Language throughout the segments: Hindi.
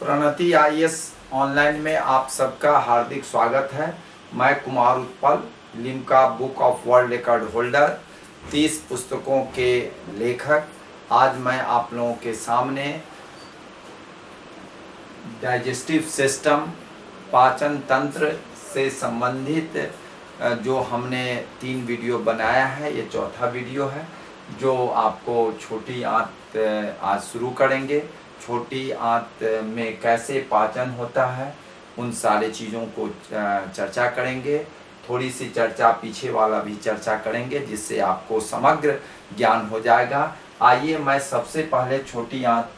प्रणति आईएएस ऑनलाइन में आप सबका हार्दिक स्वागत है। मैं Kumar Utpal, Limca book of world record holder, 30 पुस्तकों के लेखक। आज मैं आप लोगों के सामने डाइजेस्टिव सिस्टम, पाचन तंत्र से संबंधित जो हमने 3 वीडियो बनाया है, ये चौथा वीडियो है जो आपको छोटी आंत आज शुरू करेंगे। छोटी आंत में कैसे पाचन होता है उन सारी चीज़ों को चर्चा करेंगे। थोड़ी सी चर्चा पीछे वाला भी चर्चा करेंगे जिससे आपको समग्र ज्ञान हो जाएगा। आइए मैं सबसे पहले छोटी आंत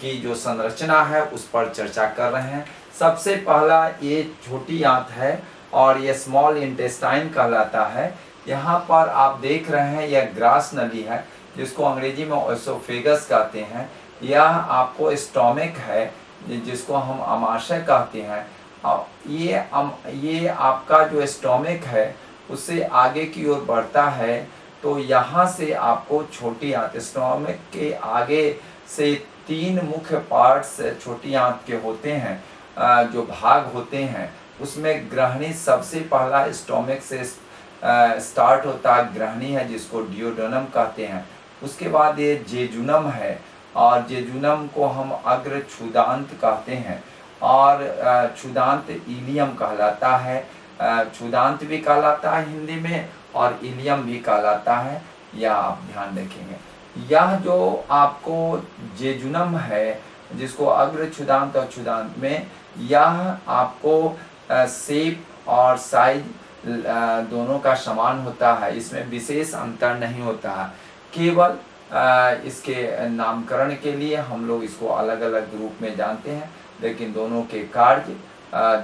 की जो संरचना है उस पर चर्चा कर रहे हैं। सबसे पहला ये छोटी आंत है और ये स्मॉल इंटेस्टाइन कहलाता है। यहाँ पर आप देख रहे हैं यह ग्रास नली है जिसको अंग्रेजी में ओएसोफेगस कहते हैं। यह आपको स्टोमिक है जिसको हम आमाशय कहते हैं। ये आपका जो स्टोमिक है उससे आगे की ओर बढ़ता है तो यहाँ से आपको छोटी आंत, स्टोमिक के आगे से 3 मुख्य पार्ट्स छोटी आंत के होते हैं, जो भाग होते हैं। उसमें ग्रहणी सबसे पहला स्टोमिक से स्टार्ट होता है, ग्रहणी है जिसको डियोडेनम कहते हैं। उसके बाद ये जेजुनम है और जेजुनम को हम अग्र क्षुदांत कहते हैं और क्षुदांत इलियम कहलाता है। क्षुदांत भी कहलाता है हिंदी में और इलियम भी कहलाता है, यह आप ध्यान रखेंगे। यह जो आपको जेजुनम है जिसको अग्र क्षुदांत और क्षुदांत में, यह आपको शेप और साइज दोनों का समान होता है, इसमें विशेष अंतर नहीं होता है। केवल इसके नामकरण के लिए हम लोग इसको अलग अलग रूप में जानते हैं, लेकिन दोनों के कार्य,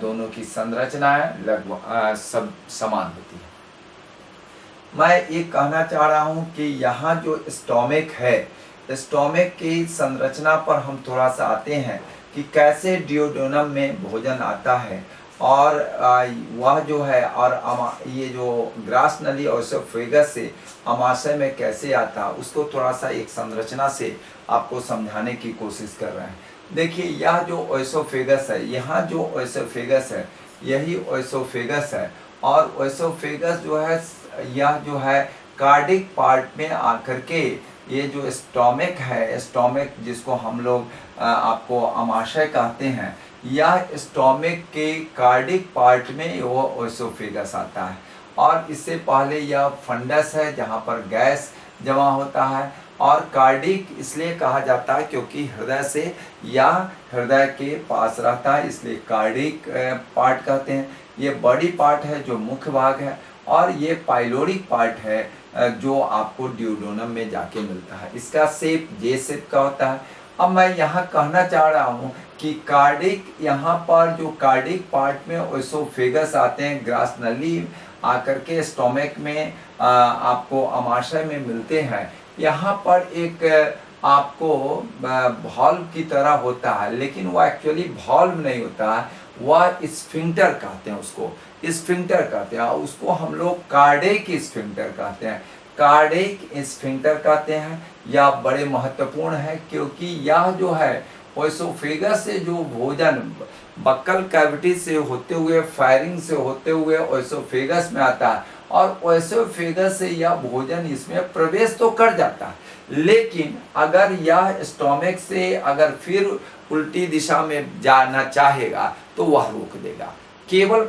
दोनों की संरचनाएं लगभग सब समान होती है। मैं ये कहना चाह रहा हूँ कि यहाँ जो स्टोमिक है, स्टोमिक की संरचना पर हम थोड़ा सा आते हैं कि कैसे डियोडेनम में भोजन आता है और वह जो है और ये जो ग्रास नली ओएसोफेगस से आमाशय में कैसे आता है उसको थोड़ा सा एक संरचना से आपको समझाने की कोशिश कर रहे हैं। देखिए, यह जो ओएसोफेगस है, यहाँ जो ओएसोफेगस है यही ओएसोफेगस है और ओएसोफेगस जो है यह जो है कार्डिक पार्ट में आकर के ये जो स्टोमिक है, स्टोमिक जिसको हम लोग आपको आमाशय कहते हैं, यह स्टोमिक के कार्डिक पार्ट में वो ओएसोफेगस आता है। और इससे पहले यह फंडस है जहाँ पर गैस जमा होता है और कार्डिक इसलिए कहा जाता है क्योंकि हृदय से या हृदय के पास रहता है, इसलिए कार्डिक पार्ट कहते हैं। ये बॉडी पार्ट है जो मुख्य भाग है और ये पाइलोरिक पार्ट है जो आपको डियोडेनम में जाके मिलता है। इसका शेप जे शेप का होता है। अब मैं यहाँ कहना चाह रहा हूँ कि कार्डिक, यहाँ पर जो कार्डिक पार्ट में ओएसोफेगस आते हैं, ग्रास नली आकर के स्टोमिक में आपको आमाशय में मिलते हैं। यहाँ पर एक आपको वॉल्व की तरह होता है, लेकिन वो एक्चुअली वॉल्व नहीं होता है, वह स्फिंक्टर कहते हैं, उसको स्फिंक्टर कहते हैं। उसको हम लोग कार्डिक स्फिंक्टर कहते हैं, कार्डिक स्फिंक्टर कहते हैं। यह बड़े महत्वपूर्ण है क्योंकि यह जो है ओएसोफेगस से जो भोजन बक्कल कैविटी से होते हुए, फायरिंग से होते हुए ओएसोफेगस में आता है और ओएसोफेगस से यह भोजन इसमें प्रवेश तो कर जाता है, लेकिन अगर यह स्टोमिक से अगर फिर उल्टी दिशा में जाना चाहेगा तो वह रोक देगा। केवल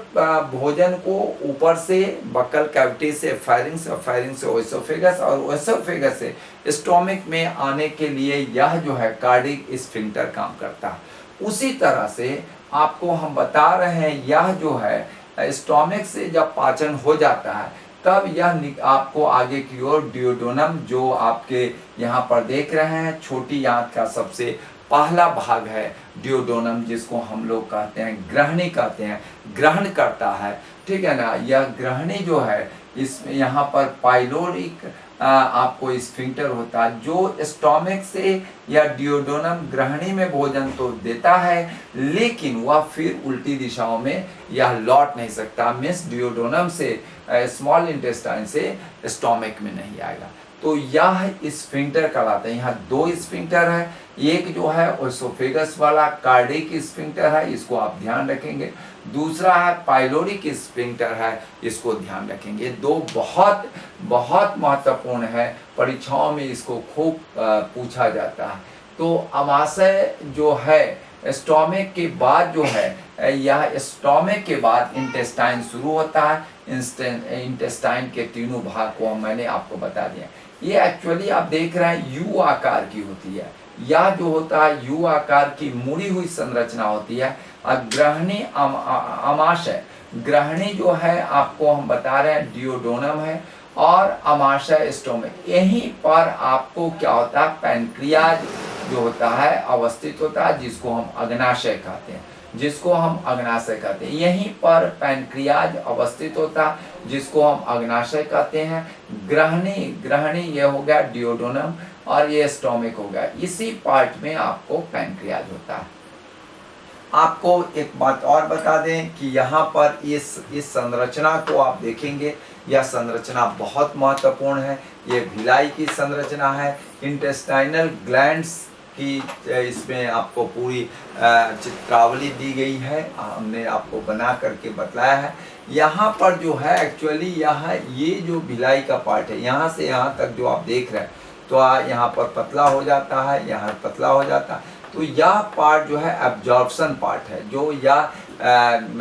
भोजन को ऊपर से बक्कल कैविटी से, फायरिंग से ओएसोफेगस और ओएसोफेगस से स्टोमिक में आने के लिए यह जो है कार्डिक स्फिंक्टर काम करता है। उसी तरह से आपको हम बता रहे हैं, यह जो है स्टोमिक से जब पाचन हो जाता है तब यह आपको आगे की ओर डियोडेनम, जो आपके यहाँ पर देख रहे हैं, छोटी आंत का सबसे पहला भाग है डियोडेनम, जिसको हम लोग कहते हैं ग्रहणी कहते हैं, ग्रहण करता है, ठीक है ना। यह ग्रहणी जो है इसमें यहाँ पर पाइलोरिक आपको स्फिंक्टर होता है जो स्टोमिक से या डियोडेनम ग्रहणी में भोजन तो देता है, लेकिन वह फिर उल्टी दिशाओं में यह लौट नहीं सकता। मीन्स डियोडेनम से स्मॉल इंटेस्टाइन से स्टोमिक में नहीं आएगा। तो यह स्फिंक्टर कहलाता है। यहाँ 2 स्फिंक्टर है, एक जो है ओसोफेगस वाला कार्डिक स्फिंक्टर है, इसको आप ध्यान रखेंगे। दूसरा है पाइलोरिक स्फिंक्टर है, इसको ध्यान रखेंगे। दो बहुत बहुत महत्वपूर्ण है, परीक्षाओं में इसको खूब पूछा जाता है। तो अमाशय जो है स्टोमक के बाद जो है, यह स्टोमक के बाद इंटेस्टाइन शुरू होता है। इंटेस्टाइन के तीनों भाग को मैंने आपको बता दिया। ये एक्चुअली आप देख रहे हैं यू आकार की होती है। यह जो होता है यू आकार की मुड़ी हुई संरचना होती है। ग्रहणी अमाशय, ग्रहणी जो है आपको हम बता रहे हैं डियोडोनम है, और अमाशय स्टोमक। यहीं पर आपको क्या होता है, पैनक्रियाज जो होता है अवस्थित होता है, जिसको हम अग्नाशय कहते हैं, जिसको हम अग्नाशय कहते हैं। यहीं पर पैनक्रियाज अवस्थित होता है, जिसको हम अग्नाशय कहते हैं। ग्रहणी, ग्रहणी ये हो गया डियोडोनम, और ये स्टोमक हो गया। इसी पार्ट में आपको पैनक्रियाज होता है। आपको एक बात और बता दें कि यहाँ पर इस संरचना को आप देखेंगे, यह संरचना बहुत महत्वपूर्ण है। ये भिलाई की संरचना है। इंटेस्टाइनल ग्लैंड्स की इसमें आपको पूरी चित्रावली दी गई है, हमने आपको बना करके बतलाया है। यहाँ पर जो है एक्चुअली ये जो भिलाई का पार्ट है, यहाँ से यहाँ तक जो आप देख रहे हैं, तो यहाँ पर पतला हो जाता है, यहाँ पतला हो जाता है। तो यह पार्ट जो है एब्जॉर्प्शन पार्ट है, जो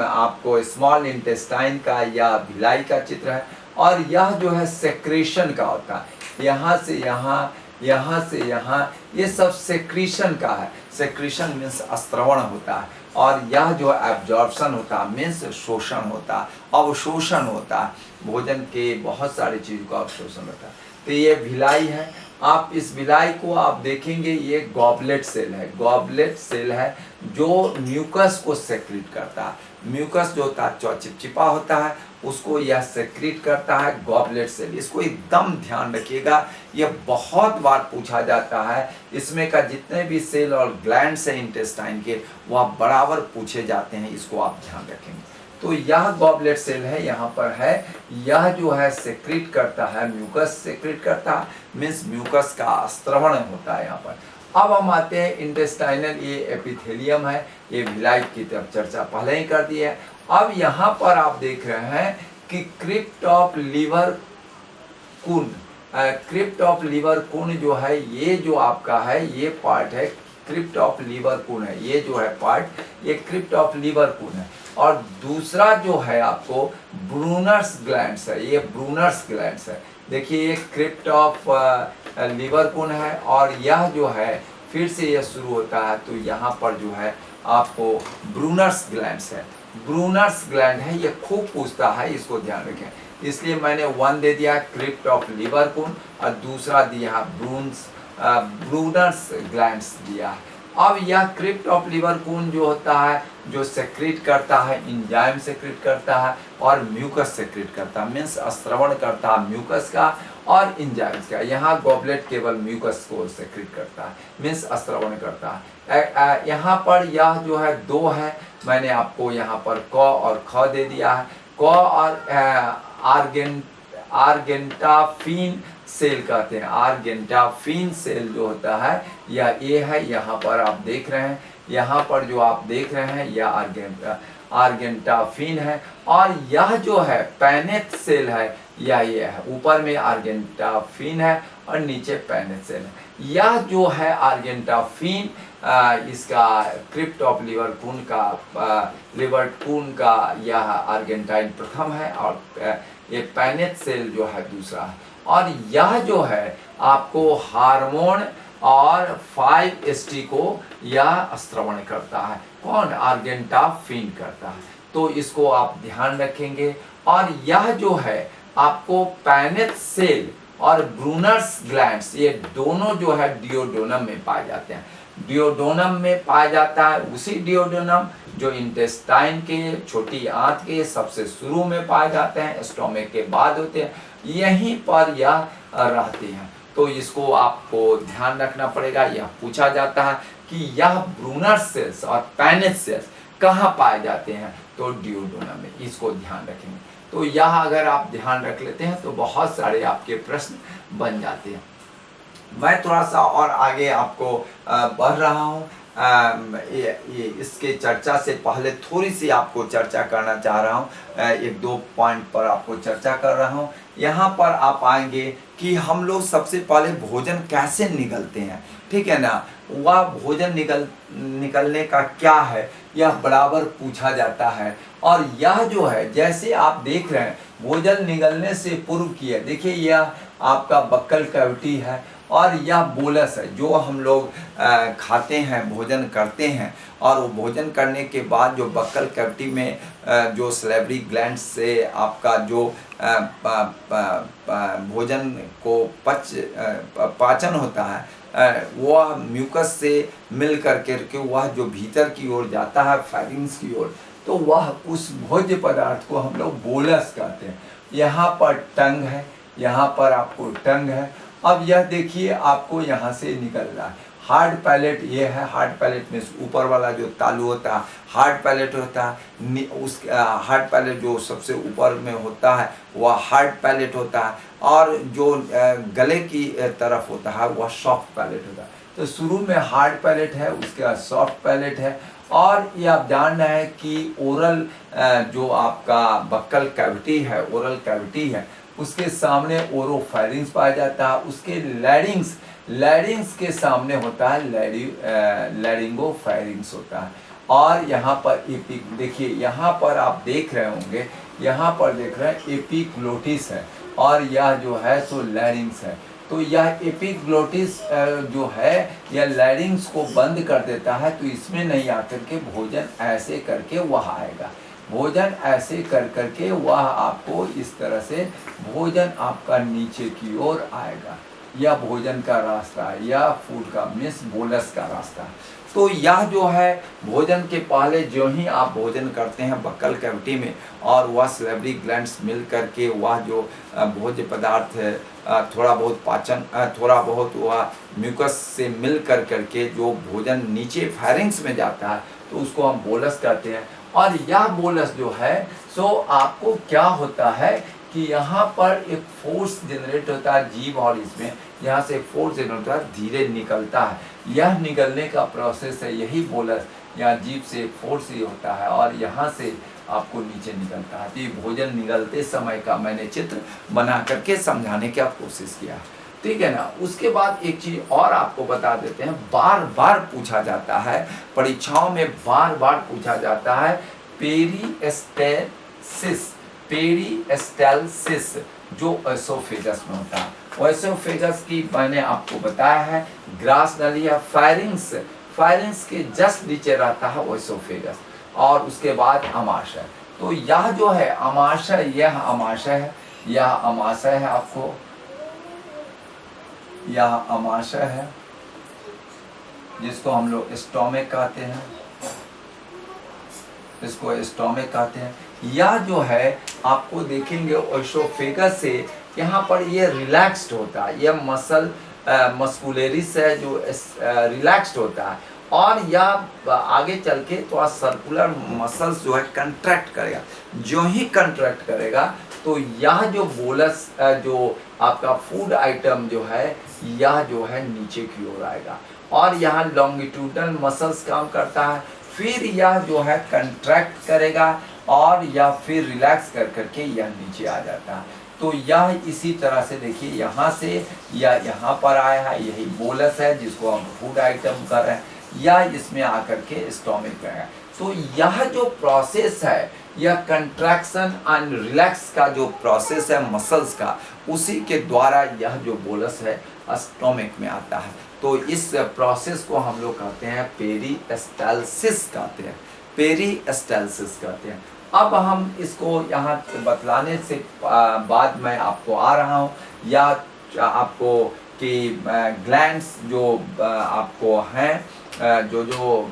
आपको स्मॉल इंटेस्टाइन का या भिलाई का चित्र है। और यह जो है सेक्रेशन का होता है, यहाँ से यहाँ, यहाँ से यहाँ, ये सब सेक्रेशन का है। सेक्रेशन मीन्स स्त्रवण होता है, और यह जो एब्जॉर्प्शन होता है मीन्स शोषण होता है, अवशोषण होता है। भोजन के बहुत सारी चीज़ों का अवशोषण होता है। तो ये भिलाई है। आप इस भिलाई को आप देखेंगे, ये गॉबलेट सेल है, गॉबलेट सेल है जो म्यूकस को सेक्रेट करता है। म्यूकस जो होता है चिपचिपा होता है, उसको यह सेक्रेट करता है, गॉबलेट सेल। इसको एकदम ध्यान रखिएगा, यह बहुत बार पूछा जाता है। इसमें का जितने भी सेल और ग्लैंड्स हैं इंटेस्टाइन के, वह बराबर पूछे जाते हैं, इसको आप ध्यान रखेंगे। तो यह गॉबलेट सेल है, यहाँ पर है। यह जो है सेक्रेट करता है, म्यूकस सेक्रेट करता है, मीन्स म्यूकस का स्त्रवण होता है यहाँ पर। अब हम आते हैं इंटेस्टाइनल, ये एपिथेलियम है, ये भिलाई की तरफ चर्चा पहले ही कर दी है। अब यहाँ पर आप देख रहे हैं कि crypt of Lieberkuhn, crypt of Lieberkuhn जो है, ये जो आपका है ये पार्ट है, क्रिप्ट ऑफ लिवर कून है। ये जो है पार्ट, ये क्रिप्ट ऑफ लिवर कून है। और दूसरा जो है आपको ब्रूनर्स ग्लैंड्स है, ये ब्रूनर्स ग्लैंड्स है। देखिए ये क्रिप्ट ऑफ लिवर कून है, और यह जो है फिर से यह शुरू होता है। तो यहाँ पर जो है आपको ब्रूनर्स ग्लैंड्स है, ब्रूनर्स ग्लैंड है, ये खूब पूछता है, इसको ध्यान रखें। इसलिए मैंने 1 दे दिया क्रिप्ट ऑफ लिवर कून, और दूसरा दिया ब्रूनर्स ग्लैंड्स दिया। अब यह क्रिप्ट ऑफ लिवर कून जो होता है, जो सेक्रेट करता है, एंजाइम सेक्रेट करता है और म्यूकस सेक्रेट करता है, मीन्स स्त्रवण करता है म्यूकस का और एंजाइम्स का। यहाँ गॉबलेट केवल म्यूकस को सेक्रेट करता है, मीन्स स्त्रवण करता है। यहाँ पर यह जो है 2 है, मैंने आपको यहाँ पर क और ख दे दिया है। क और आर्गेंटाफिन सेल कहते हैं। आर्गेंटाफिन सेल जो होता है यह ए है, यहाँ पर आप देख रहे हैं, यहाँ पर जो आप देख रहे हैं यह आर्गेंटाफिन है। और यह जो है पैनेट सेल है, यह ये है, ऊपर में आर्गेंटाफिन है और नीचे पैनेट सेल है। यह जो है आर्गेंटाफिन, इसका क्रिप्ट ऑफ लिवर कून का यह आर्गेंटाइन प्रथम है, और ये पैनेट सेल जो है दूसरा है। और यह जो है आपको हार्मोन और 5-HT को यह स्त्रवण करता है। कौन? आर्गेंटाफिन करता है। तो इसको आप ध्यान रखेंगे। और यह जो है आपको पैनेट सेल और ब्रूनर्स ग्लैंड्स, ये दोनों जो है डियोडोनम में पाए जाते हैं। डियोडोनम में पाया जाता है, उसी डियोडोनम जो इंटेस्टाइन के, छोटी आंत के सबसे शुरू में पाए जाते हैं, स्टोमक के बाद होते हैं, यहीं पर यह रहते हैं। तो इसको आपको ध्यान रखना पड़ेगा। यह पूछा जाता है कि यह ब्रूनर सेल्स और पैनेट सेल्स कहाँ पाए जाते हैं, तो डियोडोनम में, इसको ध्यान रखेंगे। तो यह अगर आप ध्यान रख लेते हैं तो बहुत सारे आपके प्रश्न बन जाते हैं। मैं थोड़ा सा और आगे आपको बढ़ रहा हूँ। ये इसके चर्चा से पहले थोड़ी सी आपको चर्चा करना चाह रहा हूँ। एक दो पॉइंट पर आपको चर्चा कर रहा हूँ। यहाँ पर आप आएंगे कि हम लोग सबसे पहले भोजन कैसे निगलते हैं, ठीक है ना। वह भोजन निकलने का क्या है, यह बराबर पूछा जाता है। और यह जो है, जैसे आप देख रहे हैं, भोजन निगलने से पूर्व की है, देखिए यह आपका बक्कल कैविटी है और यह बोलस है जो हम लोग खाते हैं, भोजन करते हैं। और वो भोजन करने के बाद जो बक्कल कैविटी में जो सलेवरी ग्लैंड से आपका जो भोजन को पाचन होता है, वह म्यूकस से मिल करके वह जो भीतर की ओर जाता है फैरिंग्स की ओर, तो वह उस भोज्य पदार्थ को हम लोग बोलस कहते हैं। यहाँ पर टंग है, यहाँ पर आपको टंग है। अब यह देखिए आपको यहाँ से निकल रहा है हार्ड पैलेट। ये है हार्ड पैलेट में ऊपर वाला जो तालू होता है हार्ड पैलेट होता है। उस हार्ड पैलेट जो सबसे ऊपर में होता है वह हार्ड पैलेट होता है, और जो गले की तरफ होता है वह सॉफ्ट पैलेट होता है। तो शुरू में हार्ड पैलेट है, उसके बाद सॉफ्ट पैलेट है। और ये आप जान रहे हैं कि ओरल जो आपका बक्कल कैविटी है, ओरल कैविटी है, उसके सामने ओरोफैरिंग्स पाया जाता है। उसके लैरिंग्स के सामने होता है लैरिंगोफैरिंग्स होता है। और यहाँ पर एपिक, देखिए यहाँ पर आप देख रहे होंगे, यहाँ पर देख रहे हैं एपिग्लोटिस है, और यह जो है सो लैरिंग्स है। तो यह एपिग्लोटिस जो है यह लैरिंग्स को बंद कर देता है, तो इसमें नहीं आकर के भोजन ऐसे करके वह आएगा। भोजन ऐसे कर करके वह आपको इस तरह से भोजन आपका नीचे की ओर आएगा। यह भोजन का रास्ता है, यह फूड का मीन्स बोलस का रास्ता है। तो यह जो है भोजन के पहले जो ही आप भोजन करते हैं बक्कल कैविटी में, और वह सलेवरी ग्लैंड्स मिल करके वह जो भोज्य पदार्थ है थोड़ा बहुत पाचन, थोड़ा बहुत वह म्यूकस से मिल करके जो भोजन नीचे फैरिंग्स में जाता है, तो उसको हम बोलस कहते हैं। और यह बोलस जो है सो आपको क्या होता है कि यहाँ पर एक फोर्स जनरेट होता है जीभ, और इसमें यहाँ से फोर्स जनरेट होता है, धीरे निकलता है। यह निकलने का प्रोसेस है, यही बोलस यहाँ जीभ से फोर्स ही होता है, और यहाँ से आपको नीचे निकलता है। तो ये भोजन निकलते समय का मैंने चित्र बना करके समझाने की कोशिश किया, ठीक है ना। उसके बाद एक चीज और आपको बता देते हैं, बार बार पूछा जाता है परीक्षाओं में, बार बार पूछा जाता है पेरिस्टाल्सिस जो एसोफेगस में होता है। एसोफेगस की मैंने आपको बताया है ग्रास नली या फायरिंग्स के जस्ट नीचे रहता है एसोफेगस, और उसके बाद अमाशय। तो यह जो है अमाशय, यह अमाशय है, यह अमाशय है, आपको यह अमाशय है जिसको हम लोग स्टोमिक कहते हैं, इसको स्टोमिक कहते हैं। यह जो है आपको देखेंगे एसोफेगस से यहाँ पर ये रिलैक्स्ड होता है, यह मस्कुलरिस है जो रिलैक्स्ड होता है, और यह आगे चल के थोड़ा सर्कुलर मसल्स जो है कंट्रैक्ट करेगा। जो ही कंट्रैक्ट करेगा तो यह जो बोलस जो आपका फूड आइटम जो है यह जो है नीचे की ओर आएगा, और यहाँ लॉन्गिट्यूडनल मसल्स काम करता है। फिर यह जो है कंट्रैक्ट करेगा और यह फिर रिलैक्स कर करके यह नीचे आ जाता है। तो यह इसी तरह से देखिए यहाँ से यह यहाँ पर आया है, यही बोलस है जिसको हम फूड आइटम कर रहे हैं, यह इसमें आकर के स्टोमिक में है। तो यह जो प्रोसेस है, यह कंट्रैक्शन एंड रिलैक्स का जो प्रोसेस है मसल्स का, उसी के द्वारा यह जो बोलस है स्टोमिक में आता है। तो इस प्रोसेस को हम लोग कहते हैं पेरिस्टाल्सिस कहते हैं, पेरिस्टाल्सिस कहते हैं। अब हम इसको यहाँ बतलाने से बाद मैं आपको आ रहा हूँ, या आपको कि ग्लैंड्स जो आपको हैं, जो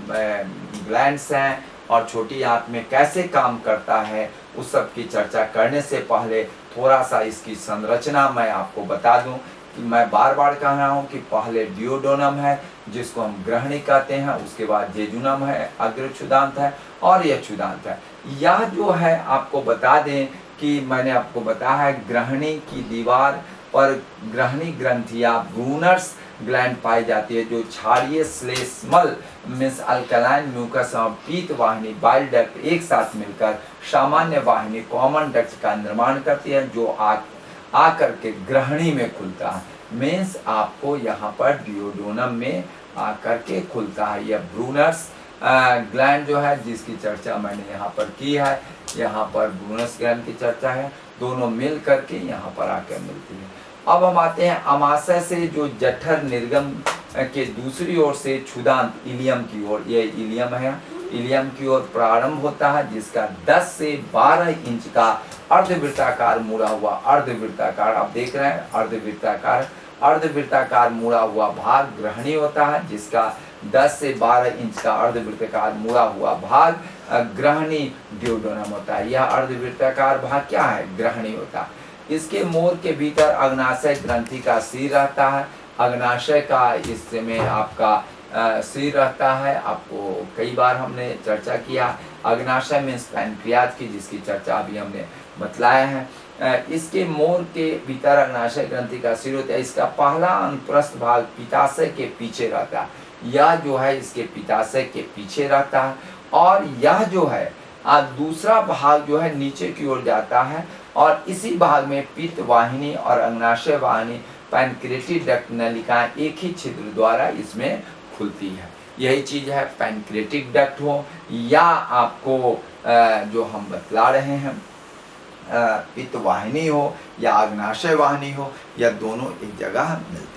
ग्लैंड्स हैं और छोटी आंत में कैसे काम करता है, उस सब की चर्चा करने से पहले थोड़ा सा इसकी संरचना मैं आपको बता दूं कि मैं बार बार कह रहा हूं कि पहले डियोडोनम है जिसको हम ग्रहणी कहते हैं, उसके बाद जेजुनम है, अग्र क्षुदांत है, और यह क्षुदांत है। यह जो है आपको बता दें कि मैंने आपको बताया है ग्रहणी की दीवार पर ग्रहणी ग्रंथियां ब्रूनर्स ग्लैंड पाई जाती है, जो क्षारीय श्लेष्मल मीन्स अल्कलाइन म्यूकस और पीत वाहिनी बाइल डक्ट एक साथ मिलकर सामान्य वाहिनी कॉमन डक्ट का निर्माण करती है, जो आकर के ग्रहणी में खुलता है। मीन्स आपको यहाँ पर डियोडोनम में आकर के खुलता है। यह ब्रूनर्स ग्लैंड जो है, जिसकी चर्चा मैंने यहाँ पर की है, यहाँ पर ब्रूनस ग्लैंड की चर्चा है, दोनों मिल करके यहाँ पर आकर मिलती है। अब हम आते हैं अमाशय से जो जठर निर्गम के दूसरी ओर से क्षुदांत इलियम की ओर, ये इलियम है, इलियम की ओर प्रारंभ होता है, जिसका 10 से 12 इंच का अर्धवृत्ताकार मुड़ा हुआ, अर्धवृत्ताकार आप देख रहे हैं, अर्धवृत्ताकार मुड़ा हुआ भाग ग्रहणी होता है, जिसका 10 से 12 इंच का अर्धवृत्ताकार मुड़ा हुआ भाग ग्रहणी डियोडोनम होता है। यह अर्धवृत्ताकार भाग क्या है? ग्रहणी होता है। इसके मोर के भीतर अग्नाशय ग्रंथि का सिर रहता है। अग्नाशय का इसमें आपका सिर रहता है। आपको कई बार हमने चर्चा किया, अग्नाशय मीन्स पैनक्रियाज की, जिसकी चर्चा अभी हमने बतलाया है। इसके मोर के भीतर अग्नाशय ग्रंथि का सिर होता है। इसका पहला अनुप्रस्थ भाग पित्ताशय के पीछे रहता है। यह जो है इसके पित्ताशय के पीछे रहता है, और यह जो है दूसरा भाग जो है नीचे की ओर जाता है, और इसी भाग में पित्त वाहिनी और अग्नाशय वाहिनी पैनक्रेटिक डक्ट नलिकाएं एक ही छिद्र द्वारा इसमें खुलती है। यही चीज है, पैनक्रेटिक डक्ट हो या आपको जो हम बतला रहे हैं पित्त वाहिनी हो या अग्नाशय वाहिनी हो, या दोनों एक जगह मिलती है।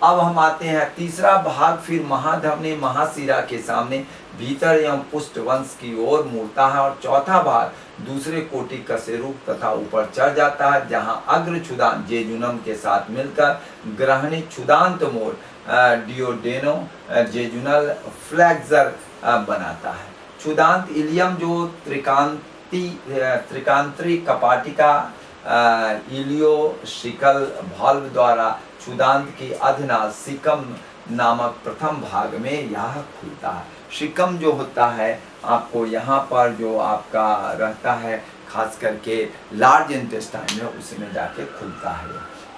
अब हम आते हैं तीसरा भाग, फिर महाधमनी महाशिरा के सामने भीतर एवं पुष्टवंश की ओर मुड़ता है, और चौथा भाग दूसरे कोटि कशेरुक तथा ऊपर चढ़ जाता है, जहां अग्र क्षुदांत जेजुनम के साथ मिलकर ग्रहणी क्षुदांत मोड़ डियोडेनो जेजुनल फ्लैक्सर बनाता है। क्षुदांत इलियम जो त्रिकांत्री कपाटिका इलियोशिकल भाल्व द्वारा क्षुदांत की अधनाल सिकम नामक प्रथम भाग में यह खुलता है। शिकम जो होता है आपको यहाँ पर जो आपका रहता है, खास करके लार्ज इंटेस्टाइन में, उसमें जाके खुलता है।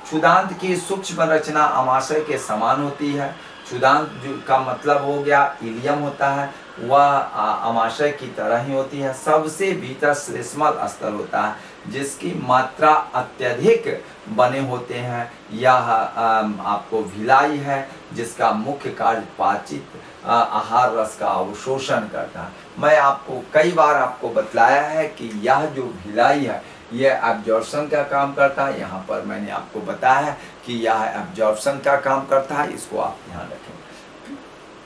क्षुदांत की सूक्ष्म रचना अमाशय के समान होती है। क्षुदांत का मतलब हो गया इलियम होता है, वह अमाशय की तरह ही होती है। सबसे भीतर श्लेष्मल स्तर होता है, जिसकी मात्रा अत्यधिक बने होते हैं। यह आपको भिलाई है, जिसका मुख्य कार्य पाचित आहार रस का अवशोषण करता है। मैं आपको कई बार आपको बतलाया है कि यह जो भिलाई है, यह एब्जॉर्प्शन का काम करता है। यहाँ पर मैंने आपको बताया कि यह एब्जॉर्प्शन का काम करता है, इसको आप ध्यान रखें।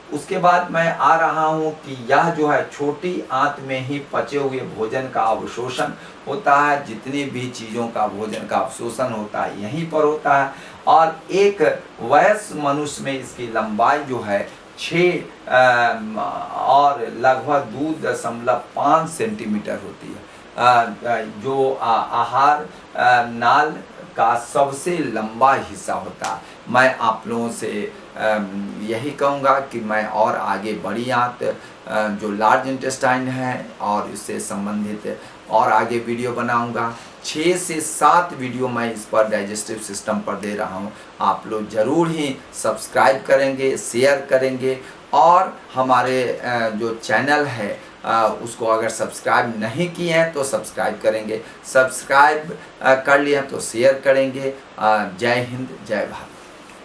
उसके बाद मैं आ रहा हूँ कि यह जो है छोटी आंत में ही पचे हुए भोजन का अवशोषण होता है। जितनी भी चीज़ों का भोजन का अवशोषण होता है यहीं पर होता है। और एक वयस्क मनुष्य में इसकी लंबाई जो है 6 और लगभग 2.5 सेंटीमीटर होती है, जो आहार नाल का सबसे लंबा हिस्सा होता है। मैं आप लोगों से यही कहूँगा कि मैं और आगे बड़ी आंत जो लार्ज इंटेस्टाइन है और इससे संबंधित और आगे वीडियो बनाऊंगा। 6 से 7 वीडियो मैं इस पर डाइजेस्टिव सिस्टम पर दे रहा हूं। आप लोग ज़रूर ही सब्सक्राइब करेंगे, शेयर करेंगे, और हमारे जो चैनल है उसको अगर सब्सक्राइब नहीं किए हैं तो सब्सक्राइब करेंगे, सब्सक्राइब कर लिए तो शेयर करेंगे। जय हिंद, जय भारत।